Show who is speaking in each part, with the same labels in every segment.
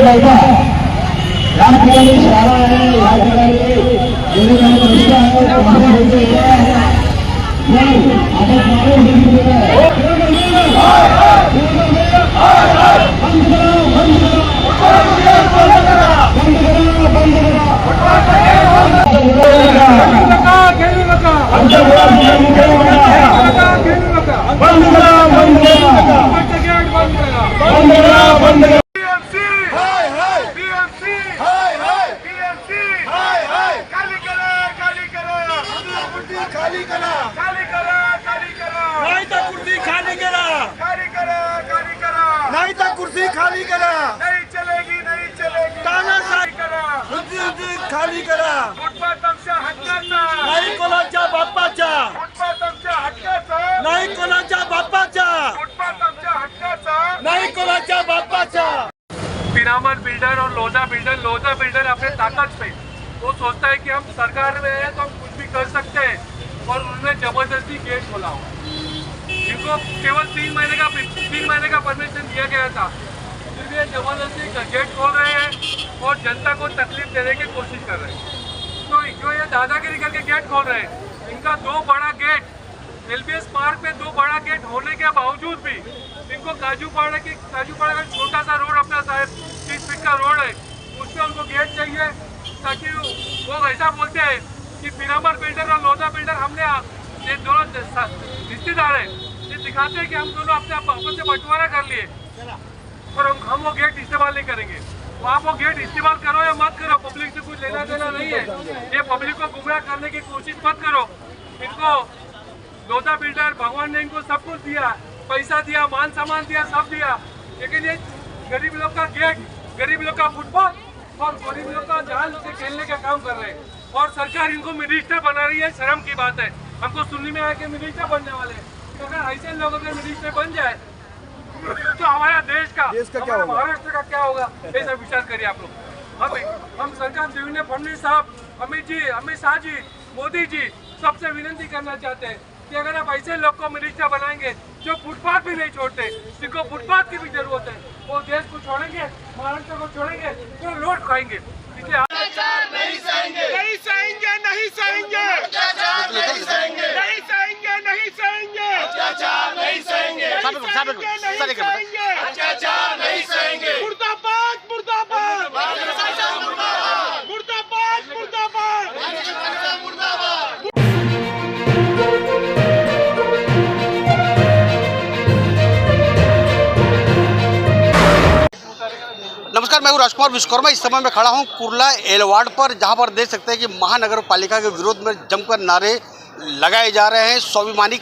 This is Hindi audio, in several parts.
Speaker 1: या ठिकाणी शाळा आहे, या ठिकाणी रस्ता
Speaker 2: कुर्सी खाली करा,
Speaker 3: नहीं चलेगी, नहीं चलेगी,
Speaker 2: तानाशाही
Speaker 3: करा,
Speaker 2: खाली करा,
Speaker 3: फुटपाथ आमच्या हक्काचा,
Speaker 2: नाही कोणाच्या बाप्पाच्या,
Speaker 3: फुटपाथ आमच्या हक्काचा,
Speaker 2: नाही कोणाच्या बाप्पाच्या,
Speaker 3: फुटपाथ आमच्या हक्काचा,
Speaker 2: नाही कोणाच्या बाप्पाच्या।
Speaker 3: पिरामल बिल्डर और लोधा बिल्डर अपने ताकत पे वो सोचता है कि हम सरकार में है तो हम कुछ भी कर सकते हैं और उन्होंने जबरदस्ती गेट खोला हुआ। इनको केवल 3 महीने का परमिशन दिया गया था, फिर भी ये जबरदस्ती गेट खोल रहे हैं और जनता को तकलीफ देने की कोशिश कर रहे हैं। तो जो ये दादागिरी करके गेट खोल रहे हैं, इनका 2 बड़ा गेट LBS पार्क में 2 बड़ा गेट होने के बावजूद भी इनको काजूपाड़ा का छोटा सा रोड अपना 30 फीट का रोड है, उसमें उनको गेट चाहिए ताकि वो ऐसा बोलते हैं कि पिरामल बिल्डर और लोधा बिल्डर हमने ये दोनों रिश्तेदार हैं, ये दिखाते हैं कि हम दोनों अपने आपस से बंटवारा कर लिए और हम वो गेट इस्तेमाल नहीं करेंगे। तो आप वो गेट इस्तेमाल करो या मत करो, पब्लिक से कुछ लेना देना नहीं है। ये पब्लिक को गुमराह करने की कोशिश मत करो। इनको लोधा बिल्डर भगवान ने इनको सब कुछ दिया, पैसा दिया, मान सम्मान दिया, सब दिया, लेकिन ये गरीब लोग का गेट, गरीब लोग का फुटपाथ और गरीब लोग का जाल से खेलने का काम कर रहे हैं। और सरकार इनको मिनिस्टर बना रही है, शर्म की बात है। हमको सुनने में आया कि मिनिस्टर बनने वाले हैं, तो अगर ऐसे लोग अगर मिनिस्टर बन जाए तो हमारा देश का क्या होगा, महाराष्ट्र का क्या होगा, ऐसा विचार करिए आप लोग। हम सरकार देवेंद्र फडणवीस साहब, अमित शाह जी, मोदी जी सबसे विनती करना चाहते हैं कि अगर आप ऐसे लोग को मिनिस्टर बनाएंगे जो फुटपाथ भी नहीं छोड़ते, जिनको फुटपाथ की भी जरूरत है, वो देश को छोड़ेंगे, महाराष्ट्र को छोड़ेंगे तो लौट खाएंगे। इसलिए
Speaker 2: नहीं सहेंगे, नहीं सहेंगे, नहीं सहेंगे, नहीं सहेंगे, नहीं सहेंगे, नहीं सहेंगे, नहीं सहेंगे, नहीं सहेंगे, मुर्दाबाद, मुर्दाबाद, मुर्दाबाद, मुर्दाबाद, मुर्दाबाद।
Speaker 4: नमस्कार, मैं हूं राजकुमार विश्वकर्मा। इस समय मैं खड़ा हूं कुर्ला एल वार्ड पर, जहां पर देख सकते हैं कि महानगर पालिका के विरोध में जमकर नारे लगाए जा रहे हैं। स्वाभिमानी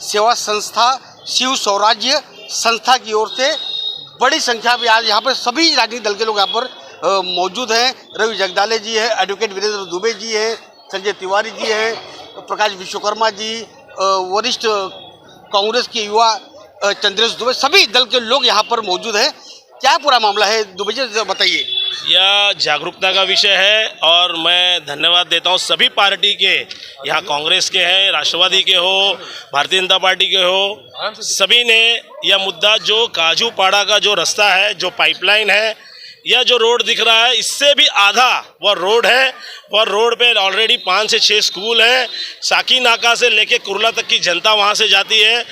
Speaker 4: सेवा संस्था शिव स्वराज्य संस्था की ओर से बड़ी संख्या में आज यहाँ पर सभी राजनीतिक दल के लोग यहाँ पर मौजूद हैं। रवि जगदाले जी हैं, एडवोकेट वीरेंद्र दुबे जी हैं, संजय तिवारी जी हैं, प्रकाश विश्वकर्मा जी, वरिष्ठ कांग्रेस के युवा चंद्रेश दुबे, सभी दल के लोग यहाँ पर मौजूद हैं। क्या पूरा मामला है दुबे जी, बताइए।
Speaker 5: यह जागरूकता का विषय है और मैं धन्यवाद देता हूं सभी पार्टी के, यहाँ कांग्रेस के हैं, राष्ट्रवादी के हो, भारतीय जनता पार्टी के हो, सभी ने यह मुद्दा जो काजूपाड़ा का जो रास्ता है, जो पाइपलाइन है, यह जो रोड दिख रहा है, इससे भी आधा वह रोड है। वह रोड पे ऑलरेडी 5 से 6 स्कूल हैं। साकी नाका से लेके कुर्ला तक की जनता वहाँ से जाती है।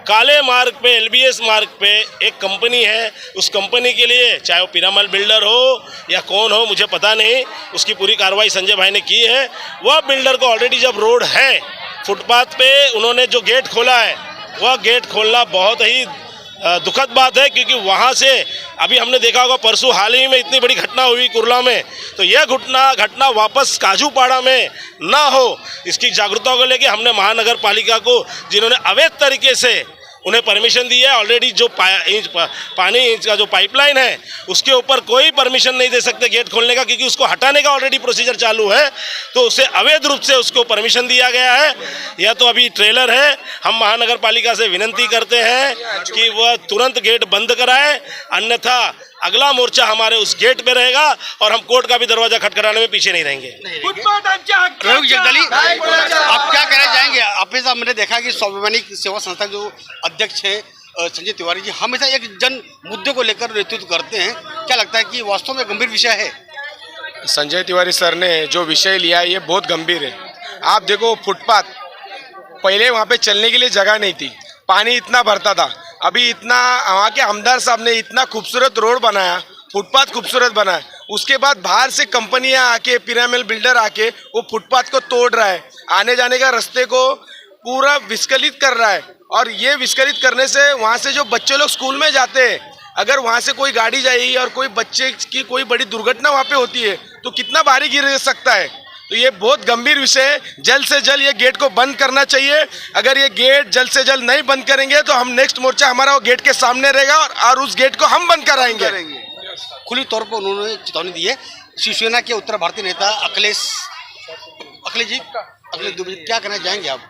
Speaker 5: काले मार्ग पे, LBS मार्ग पे एक कंपनी है, उस कंपनी के लिए चाहे वो पिरामल बिल्डर हो या कौन हो मुझे पता नहीं, उसकी पूरी कार्रवाई संजय भाई ने की है। वह बिल्डर को ऑलरेडी जब रोड है, फुटपाथ पे उन्होंने जो गेट खोला है, वह गेट खोलना बहुत ही दुखद बात है, क्योंकि वहाँ से अभी हमने देखा होगा परसों हाल ही में इतनी बड़ी घटना हुई कुर्ला में, तो यह घटना वापस काजूपाड़ा में ना हो, इसकी जागरूकता को लेके हमने महानगर पालिका को, जिन्होंने अवैध तरीके से उन्हें परमिशन दी है, ऑलरेडी जो पानी का जो पाइपलाइन है उसके ऊपर कोई परमिशन नहीं दे सकते गेट खोलने का, क्योंकि उसको हटाने का ऑलरेडी प्रोसीजर चालू है, तो उसे अवैध रूप से उसको परमिशन दिया गया है। यह तो अभी ट्रेलर है। हम महानगर पालिका से विनती करते हैं कि वह तुरंत गेट बंद कराए, अन्यथा अगला मोर्चा हमारे उस गेट पे रहेगा और हम कोर्ट का भी दरवाजा खटखटाने में पीछे नहीं रहेंगे।
Speaker 4: रवि जगदाली, आप क्या कहना चाहेंगे? आपने मैंने देखा कि स्वाभिमानी सेवा संस्था जो अध्यक्ष हैं संजय तिवारी जी हमेशा एक जन मुद्दे को लेकर नेतृत्व करते हैं, क्या लगता है कि वास्तव में गंभीर विषय है?
Speaker 6: संजय तिवारी सर ने जो विषय लिया है ये बहुत गंभीर है। आप देखो फुटपाथ, पहले वहाँ पे चलने के लिए जगह नहीं थी, पानी इतना भरता था। अभी इतना वहाँ के आमदार साहब ने इतना खूबसूरत रोड बनाया, फुटपाथ खूबसूरत बनाया, उसके बाद बाहर से कंपनियां आके, पिरामिल बिल्डर आके वो फुटपाथ को तोड़ रहा है, आने जाने का रास्ते को पूरा विस्कलित कर रहा है। और ये विस्कलित करने से वहाँ से जो बच्चे लोग स्कूल में जाते हैं, अगर वहाँ से कोई गाड़ी जाएगी और कोई बच्चे की कोई बड़ी दुर्घटना वहाँ पे होती है तो कितना भारी गिर सकता है। तो ये बहुत गंभीर विषय है, जल्द से जल्द ये गेट को बंद करना चाहिए। अगर ये गेट जल्द से जल्द नहीं बंद करेंगे तो हम नेक्स्ट मोर्चा हमारा वो गेट के सामने रहेगा और उस गेट को हम बंद कराएंगे।
Speaker 4: खुली तौर पर उन्होंने चेतावनी दी है। शिवसेना के उत्तर भारतीय नेता अखिलेश दुबे, क्या कहना चाहेंगे आप?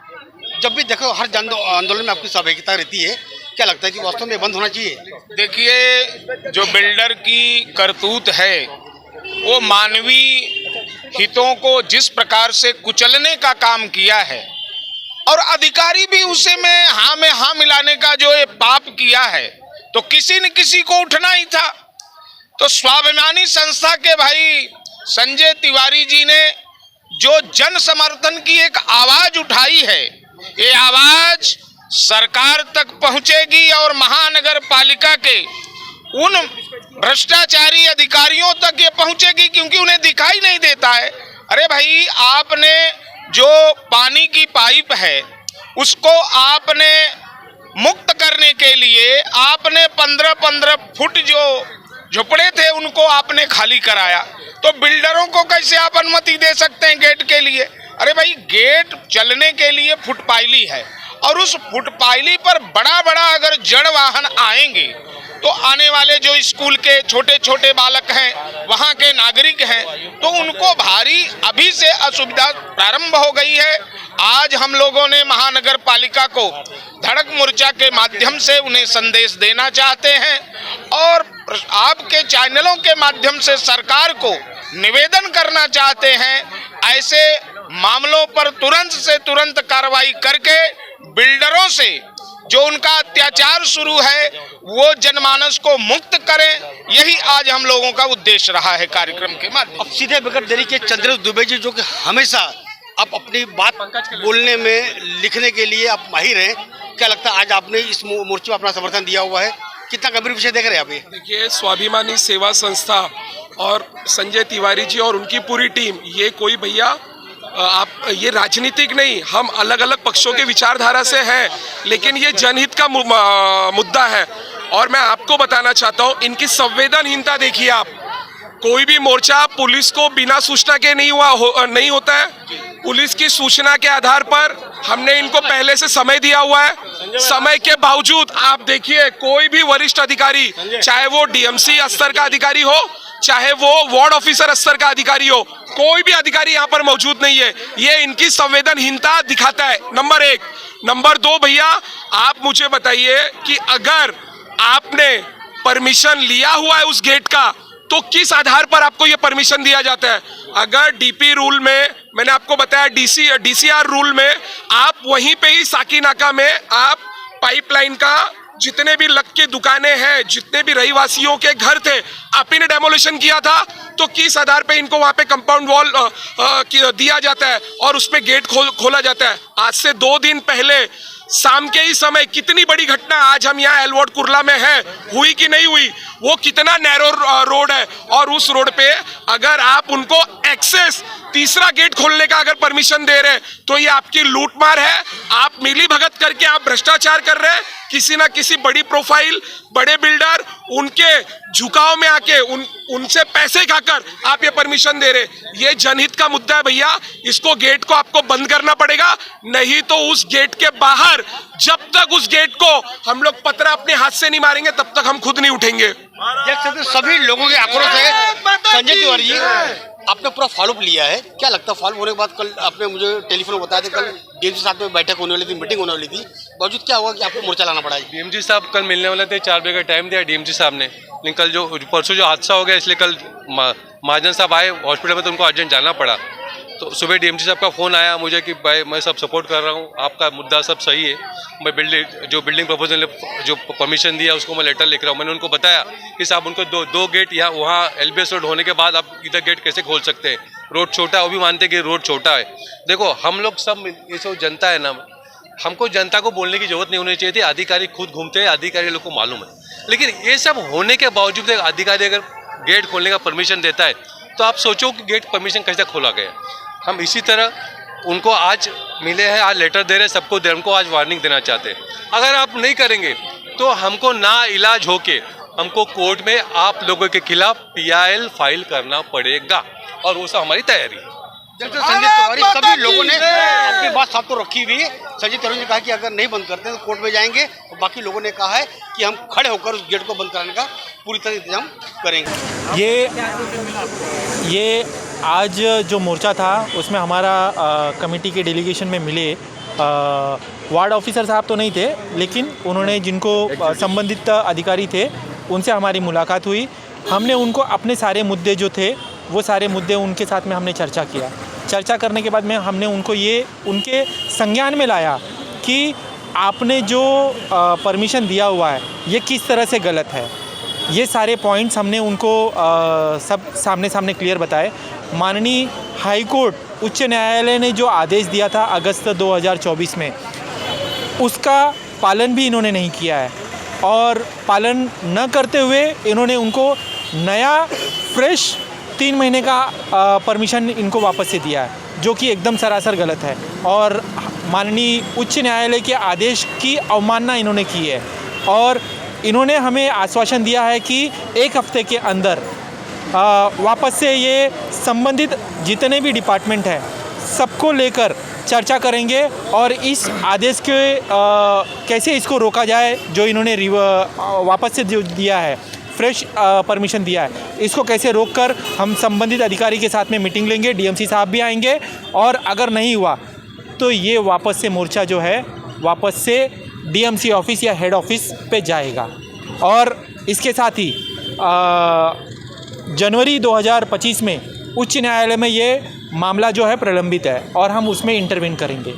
Speaker 4: जब भी देखो हर जन आंदोलन में आपकी सहभागिता रहती है, क्या लगता है कि वास्तव में बंद होना चाहिए?
Speaker 7: देखिए, जो बिल्डर की करतूत है वो मानवीय हितों को जिस प्रकार से कुचलने का काम किया है और अधिकारी भी उसे में हाँ मिलाने का जो ये पाप किया है, तो किसी न किसी को उठना ही था। तो स्वाभिमानी संस्था के भाई संजय तिवारी जी ने जो जन समर्थन की एक आवाज उठाई है, ये आवाज सरकार तक पहुंचेगी और महानगर पालिका के उन भ्रष्टाचारी अधिकारियों तक ये पहुंचेगी, क्योंकि उन्हें दिखाई नहीं देता है। अरे भाई, आपने जो पानी की पाइप है उसको आपने मुक्त करने के लिए आपने 15-15 फुट जो झुपड़े थे उनको आपने खाली कराया, तो बिल्डरों को कैसे आप अनुमति दे सकते हैं गेट के लिए? अरे भाई, गेट चलने के लिए फुटपाइली है और उस फुटपाइली पर बड़ा बड़ा अगर जड़ वाहन आएंगे तो आने वाले जो स्कूल के छोटे छोटे बालक हैं, वहाँ के नागरिक हैं, तो उनको भारी अभी से असुविधा प्रारंभ हो गई है। आज हम लोगों ने महानगर पालिका को धड़क मोर्चा के माध्यम से उन्हें संदेश देना चाहते हैं और आपके चैनलों के माध्यम से सरकार को निवेदन करना चाहते हैं, ऐसे मामलों पर तुरंत से तुरंत कार्रवाई करके बिल्डरों से जो उनका अत्याचार शुरू है वो जनमानस को मुक्त करें। यही आज हम लोगों का उद्देश्य रहा है कार्यक्रम के माध्यम।
Speaker 4: अब सीधे बगैर देरी के चंद्रेश दुबे जी, जो कि हमेशा आप अपनी बात बोलने में, लिखने के लिए आप माहिर हैं, क्या लगता है आज आपने इस मोर्चे में अपना समर्थन दिया हुआ है, कितना गंभीर विषय देख रहे हैं आप ये?
Speaker 8: देखिए, स्वाभिमानी सेवा संस्था और संजय तिवारी जी और उनकी पूरी टीम, ये कोई भैया आप ये राजनीतिक नहीं, हम अलग अलग पक्षों के विचारधारा से हैं, लेकिन ये जनहित का मुद्दा है। और मैं आपको बताना चाहता हूँ, इनकी संवेदनहीनता देखिए आप। कोई भी मोर्चा पुलिस को बिना सूचना के नहीं होता है। पुलिस की सूचना के आधार पर हमने इनको पहले से समय दिया हुआ है। समय के बावजूद आप देखिए, कोई भी वरिष्ठ अधिकारी, चाहे वो डीएमसी स्तर का अधिकारी हो, चाहे वो वार्ड ऑफिसर स्तर का अधिकारी हो, कोई भी अधिकारी यहाँ पर मौजूद नहीं है। ये इनकी संवेदनहीनता दिखाता है, नंबर 1। नंबर 2, भैया आप मुझे बताइए कि अगर आपने परमिशन लिया हुआ है उस गेट का, तो किस आधार पर आपको ये परमिशन दिया जाता है? अगर डीपी रूल में, मैंने आपको बताया डीसीआर रूल में, आप वहीं पे ही साकीनाका में आप पाइपलाइन का जितने भी लग के दुकानें हैं, जितने भी रहीवासियों के घर थे, आप ही ने डेमोलिशन किया था, तो किस आधार पे इनको वहां पे कंपाउंड वॉल दिया जाता है और उसमें गेट खोला जाता है? आज से 2 दिन पहले शाम के ही समय कितनी बड़ी घटना, आज हम यहाँ एलवर्ड कुर्ला में हैं, हुई कि नहीं हुई? वो कितना नैरो रोड है और उस रोड पे अगर आप उनको एक्सेस तीसरा गेट खोलने का अगर परमिशन दे रहे हैं तो ये आपकी लूटमार है। आप मिली भगत करके आप भ्रष्टाचार कर रहे हैं। किसी ना किसी बड़ी प्रोफाइल, बड़े बिल्डर, उनके झुकाव में आके उनसे पैसे खाकर आप ये परमिशन दे रहे। ये जनहित का मुद्दा है भैया, इसको गेट को आपको बंद करना पड़ेगा, नहीं तो उस गेट के बाहर जब तक उस गेट को हम लोग पतरा अपने हाथ से नहीं मारेंगे तब तक हम खुद नहीं उठेंगे।
Speaker 4: देख सकते सभी लोगों के आक्रोश है। संजय तिवारी जी, आपने पूरा फॉलोअप लिया है, क्या लगता है फॉलोअप होने के बाद? कल आपने मुझे टेलीफोन में बताया था, कल डीएमसी साहब में बैठक होने वाली थी, मीटिंग होने वाली थी, बावजूद क्या हुआ कि आपको मोर्चा लाना पड़ा?
Speaker 3: डीएमसी साहब कल मिलने वाले थे, 4 बजे का टाइम दिया डीएमसी साहब ने, लेकिन कल जो परसों जो हादसा हो गया इसलिए कल महाजन साहब आए हॉस्पिटल में तो उनको अर्जेंट जाना पड़ा।
Speaker 9: तो सुबह डीएमसी साहब का फ़ोन आया मुझे कि भाई मैं सब सपोर्ट कर रहा हूँ, आपका मुद्दा सब सही है, मैं बिल्डिंग प्रपोजल जो परमिशन दिया उसको मैं लेटर लिख रहा हूँ। मैंने उनको बताया कि साहब उनको दो गेट यहाँ वहाँ एलबीएस रोड होने के बाद आप इधर गेट कैसे खोल सकते हैं, रोड छोटा है, वो भी मानते हैं कि रोड छोटा है। देखो हम लोग सब ये सब जनता है ना, हमको जनता को बोलने की जरूरत नहीं होनी चाहिए थी, अधिकारी खुद घूमते हैं, अधिकारी लोग को मालूम है। लेकिन ये सब होने के बावजूद अधिकारी अगर गेट खोलने का परमिशन देता है तो आप सोचो कि गेट परमिशन कैसे खोला गया। हम इसी तरह उनको आज मिले हैं, आज लेटर दे रहे हैं, सबको दे, हमको आज वार्निंग देना चाहते हैं। अगर आप नहीं करेंगे तो हमको ना इलाज होके हमको कोर्ट में आप लोगों के खिलाफ PIL फाइल करना पड़ेगा और वो सब हमारी तैयारी है।
Speaker 4: संजय तिवारी सभी लोगों ने अपनी बात साफ तो रखी हुई है। संजय तिवारी ने कहा कि अगर नहीं बंद करते तो कोर्ट में जाएंगे, और बाकी लोगों ने कहा है कि हम खड़े होकर उस गेट को बंद कराने का पूरी तरह इंतजाम करेंगे।
Speaker 10: ये आज जो मोर्चा था उसमें हमारा कमेटी के डेलीगेशन में मिले वार्ड ऑफिसर साहब तो नहीं थे, लेकिन उन्होंने जिनको संबंधित अधिकारी थे उनसे हमारी मुलाकात हुई। हमने उनको अपने सारे मुद्दे जो थे वो सारे मुद्दे उनके साथ में हमने चर्चा किया। चर्चा करने के बाद में हमने उनको ये उनके संज्ञान में लाया कि आपने जो परमिशन दिया हुआ है ये किस तरह से गलत है। ये सारे पॉइंट्स हमने उनको सब सामने क्लियर बताए। माननीय हाई कोर्ट उच्च न्यायालय ने जो आदेश दिया था अगस्त 2024 में, उसका पालन भी इन्होंने नहीं किया है, और पालन न करते हुए इन्होंने उनको नया फ्रेश 3 महीने का परमिशन इनको वापस से दिया है, जो कि एकदम सरासर गलत है। और माननीय उच्च न्यायालय के आदेश की अवमानना इन्होंने की है, और इन्होंने हमें आश्वासन दिया है कि 1 हफ्ते के अंदर वापस से ये संबंधित जितने भी डिपार्टमेंट हैं सबको लेकर चर्चा करेंगे और इस आदेश के कैसे इसको रोका जाए, जो इन्होंने वापस से जो दिया है फ्रेश परमिशन दिया है, इसको कैसे रोककर हम संबंधित अधिकारी के साथ में मीटिंग लेंगे। डीएमसी साहब भी आएंगे, और अगर नहीं हुआ तो ये वापस से मोर्चा जो है वापस से डीएमसी ऑफिस या हेड ऑफिस पे जाएगा। और इसके साथ ही जनवरी 2025 में उच्च न्यायालय में ये मामला जो है प्रलंबित है और हम उसमें इंटरवेन करेंगे।